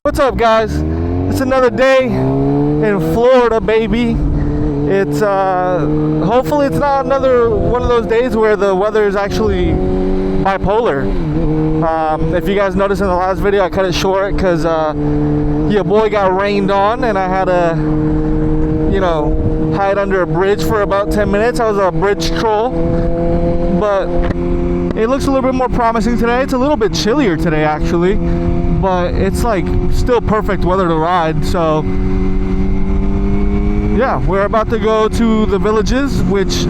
What's up, guys? It's another day in Florida, baby. It's hopefully it's not another one of those days where the weather is actually bipolar. If you guys noticed in the last video, I cut it short because your boy got rained on and I had to, hide under a bridge for about 10 minutes. I was a bridge troll, but it looks a little bit more promising today. It's a little bit chillier today, actually, but it's like still perfect weather to ride. So yeah, we're about to go to the Villages, which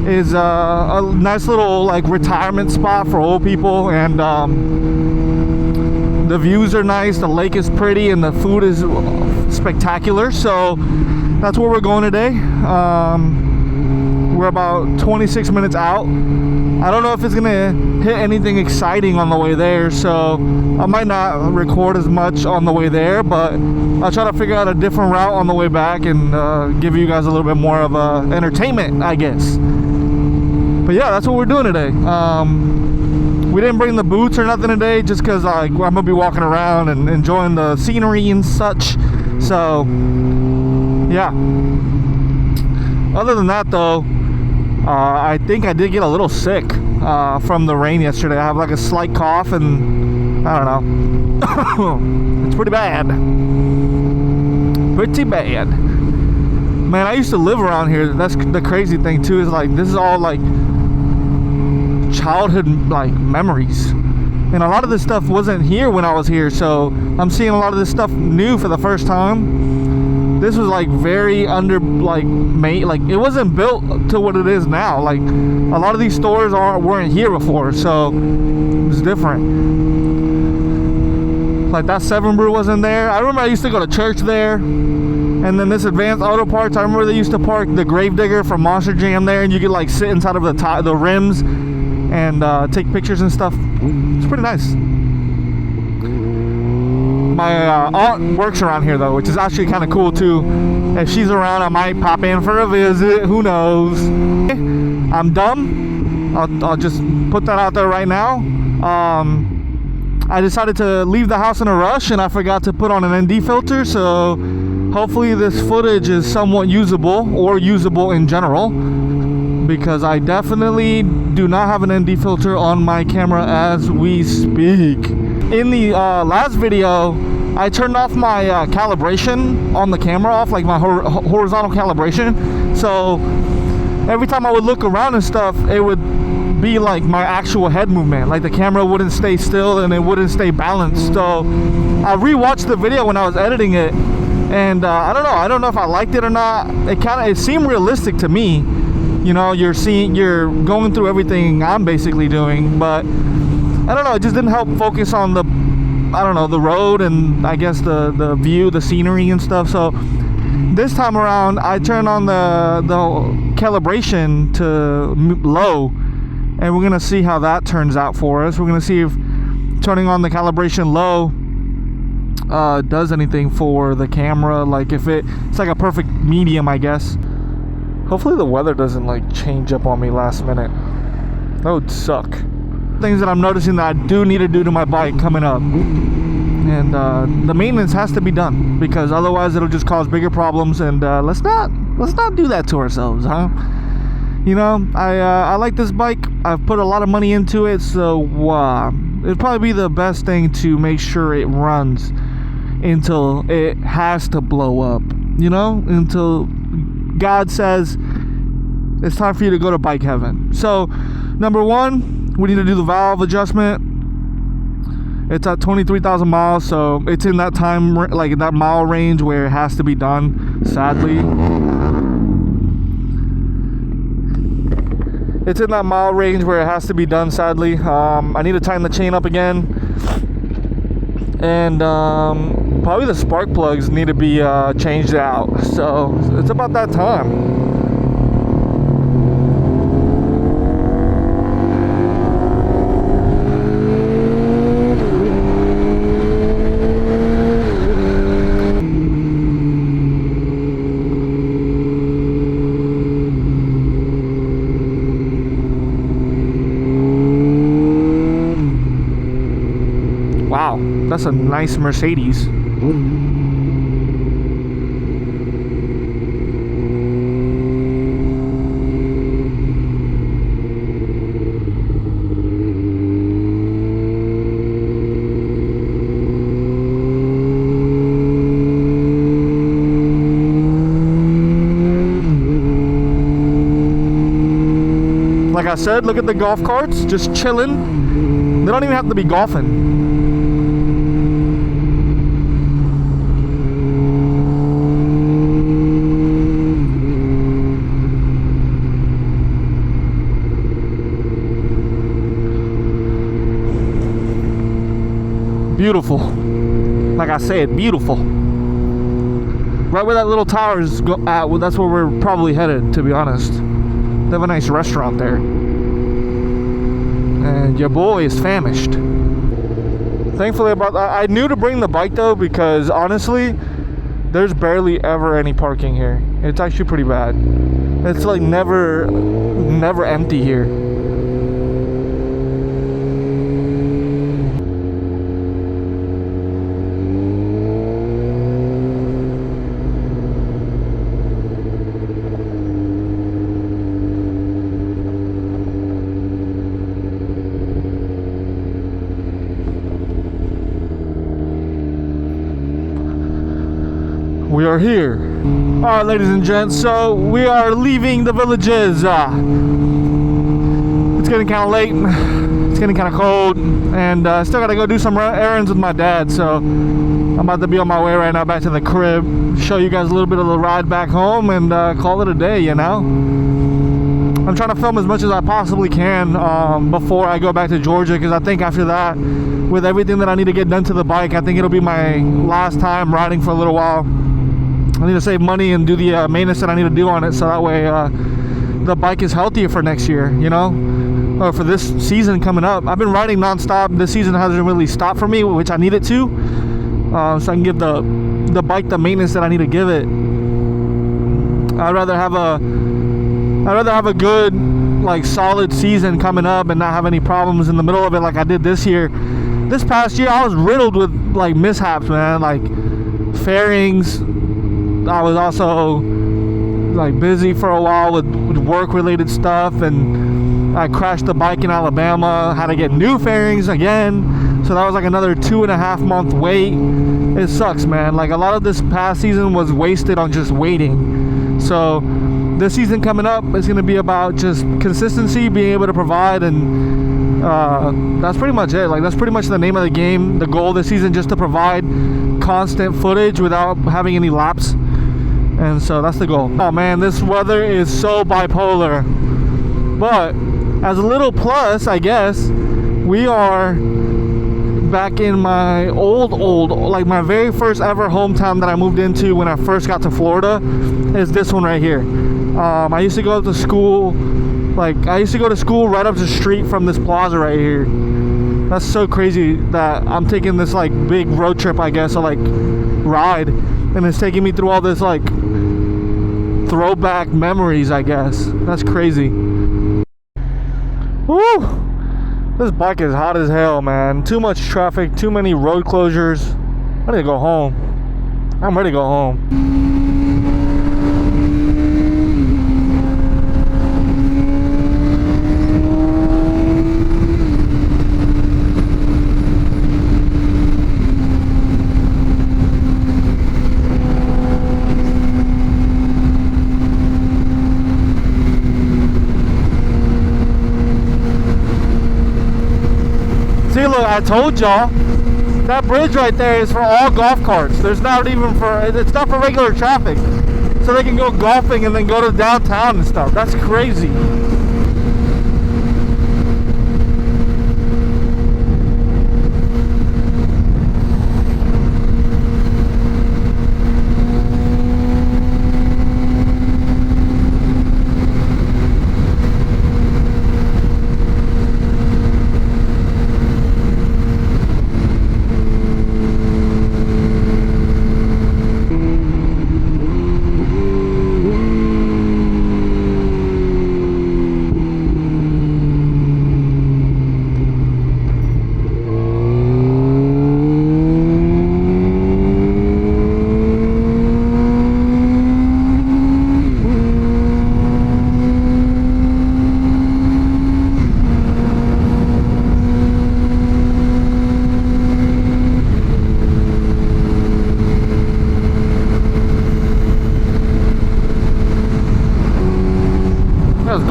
is a nice little like retirement spot for old people, and the views are nice, the lake is pretty, and the food is spectacular. So that's where we're going today. We're about 26 minutes out. I don't know if it's gonna hit anything exciting on the way there, so I might not record as much on the way there, but I'll try to figure out a different route on the way back and give you guys a little bit more of entertainment, I guess. But yeah, that's what we're doing today. We didn't bring the boots or nothing today just because I'm gonna be walking around and enjoying the scenery and such. So yeah, other than that though, I think I did get a little sick from the rain yesterday. I have like a slight cough and I don't know. It's pretty bad. Pretty bad. Man, I used to live around here. That's the crazy thing too, is like this is all like childhood like memories. And a lot of this stuff wasn't here when I was here, so I'm seeing a lot of this stuff new for the first time. This was like very made, like it wasn't built to what it is now. Like a lot of these stores weren't here before, so it's different. Like that 7 Brew wasn't there. I remember I used to go to church there, and then this Advanced Auto Parts, I remember they used to park the Gravedigger from Monster Jam there, and you could like sit inside of the rims and take pictures and stuff. It's pretty nice. My aunt works around here though, which is actually kind of cool too. If she's around, I might pop in for a visit. Who knows? I'm dumb. I'll just put that out there right now. I decided to leave the house in a rush and I forgot to put on an ND filter, so hopefully this footage is somewhat usable, or usable in general, because I definitely do not have an ND filter on my camera as we speak. In the last video, I turned off my calibration on the camera off, like my horizontal calibration. So every time I would look around and stuff, it would be like my actual head movement. Like the camera wouldn't stay still and it wouldn't stay balanced. So I rewatched the video when I was editing it, and I don't know if I liked it or not. It seemed realistic to me. You're going through everything I'm basically doing, but I don't know, it just didn't help focus on the road and I guess the view, the scenery and stuff. So this time around, I turned on the calibration to low, and we're gonna see how that turns out for us. We're gonna see if turning on the calibration low does anything for the camera, like if it's like a perfect medium, I guess. Hopefully the weather doesn't like change up on me last minute. That would suck. Things that I'm noticing that I do need to do to my bike coming up, and the maintenance has to be done, because otherwise it'll just cause bigger problems, and let's not do that to ourselves, huh? I like this bike. I've put a lot of money into it, so it'd probably be the best thing to make sure it runs until it has to blow up, until God says it's time for you to go to bike heaven. So number one, we need to do the valve adjustment. It's at 23,000 miles, so it's in that time, like that mile range where it has to be done, sadly. It's in that mile range where it has to be done, sadly. I need to tighten the chain up again. And probably the spark plugs need to be changed out. So it's about that time. that's a nice Mercedes. Like I said, look at the golf carts, just chilling. They don't even have to be golfing. Beautiful. Like I said, beautiful. Right where that little tower is at, well, that's where we're probably headed, to be honest. They have a nice restaurant there. And your boy is famished. Thankfully, I knew to bring the bike though, because honestly, there's barely ever any parking here. It's actually pretty bad. It's like never empty here. We are here. All right, ladies and gents, so we are leaving the villages. It's getting kind of late. It's getting kind of cold, and still got to go do some errands with my dad. So I'm about to be on my way right now back to the crib, show you guys a little bit of the ride back home, and call it a day, you know? I'm trying to film as much as I possibly can before I go back to Georgia, because I think after that, with everything that I need to get done to the bike, I think it'll be my last time riding for a little while. I need to save money and do the maintenance that I need to do on it, so that way the bike is healthier for next year, you know, or for this season coming up. I've been riding non-stop. This season hasn't really stopped for me, which I need it to, so I can give the bike the maintenance that I need to give it. I'd rather have a good, like, solid season coming up and not have any problems in the middle of it like I did this year. This past year, I was riddled with, like, mishaps, man, like fairings. I was also like busy for a while with work related stuff, and I crashed the bike in Alabama, had to get new fairings again, so that was like another 2.5 month wait. It sucks, man. Like, a lot of this past season was wasted on just waiting. So this season coming up is going to be about just consistency, being able to provide, and that's pretty much it. Like, that's pretty much the name of the game. The goal this season, just to provide constant footage without having any lapse. And so that's the goal. Oh man, this weather is so bipolar. But as a little plus, I guess, we are back in my old, like my very first ever hometown that I moved into when I first got to Florida, is this one right here. I used to go to school, right up the street from this plaza right here. That's so crazy that I'm taking this like big road trip, I guess, or like ride, and it's taking me through all this like throwback memories, I guess. That's crazy. Woo! This bike is hot as hell, man. Too much traffic, too many road closures. I need to go home. I'm ready to go home. See, look, I told y'all, that bridge right there is for all golf carts. It's not for regular traffic. So they can go golfing and then go to downtown and stuff. That's crazy.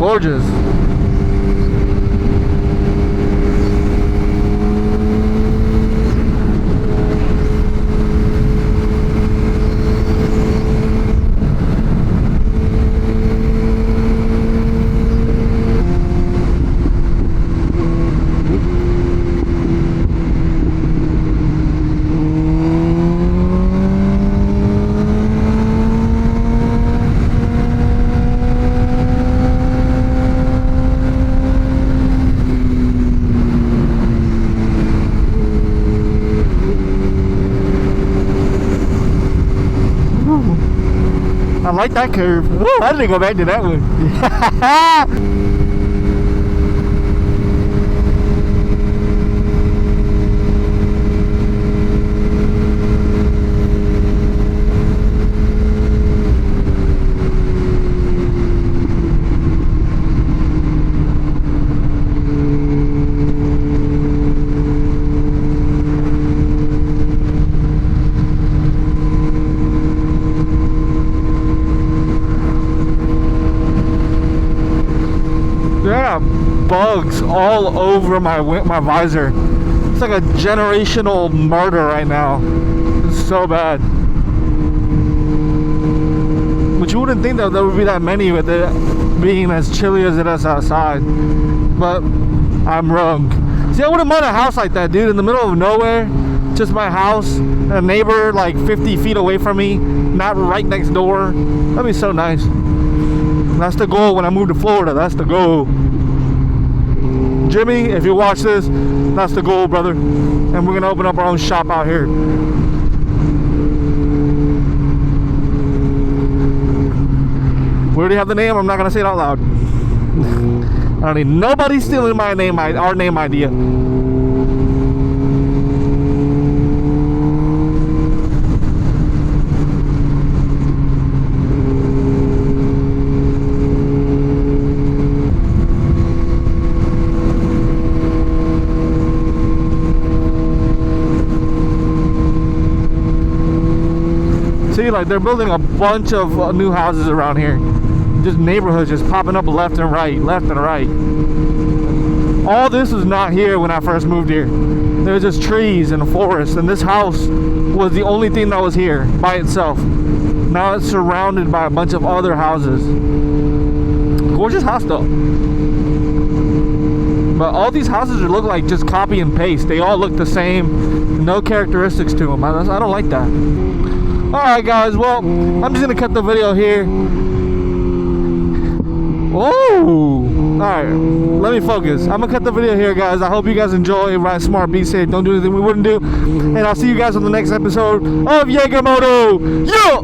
gorgeous. I like that curve. Ooh, I didn't go back to that one. Yeah, bugs all over my visor. It's like a generational murder right now. It's so bad. But you wouldn't think that there would be that many with it being as chilly as it is outside. But I'm wrong. See, I wouldn't mind a house like that, dude, in the middle of nowhere. Just my house, a neighbor like 50 feet away from me, not right next door. That'd be so nice. That's the goal when I move to Florida. That's the goal. Jimmy, if you watch this, that's the goal, brother. And we're gonna open up our own shop out here. We already have the name. I'm not gonna say it out loud. I don't need nobody stealing my name, our name idea. See, like they're building a bunch of new houses around here. Just neighborhoods just popping up left and right, left and right. All this was not here when I first moved here. There was just trees and a forest, and this house was the only thing that was here by itself. Now it's surrounded by a bunch of other houses. Gorgeous house though. But all these houses look like just copy and paste. They all look the same. No characteristics to them. I don't like that. Alright guys, well, I'm just going to cut the video here. Oh! Alright, let me focus. I'm going to cut the video here, guys. I hope you guys enjoy. Ride smart, be safe, don't do anything we wouldn't do. And I'll see you guys on the next episode of Jaeger Moto. Yeah!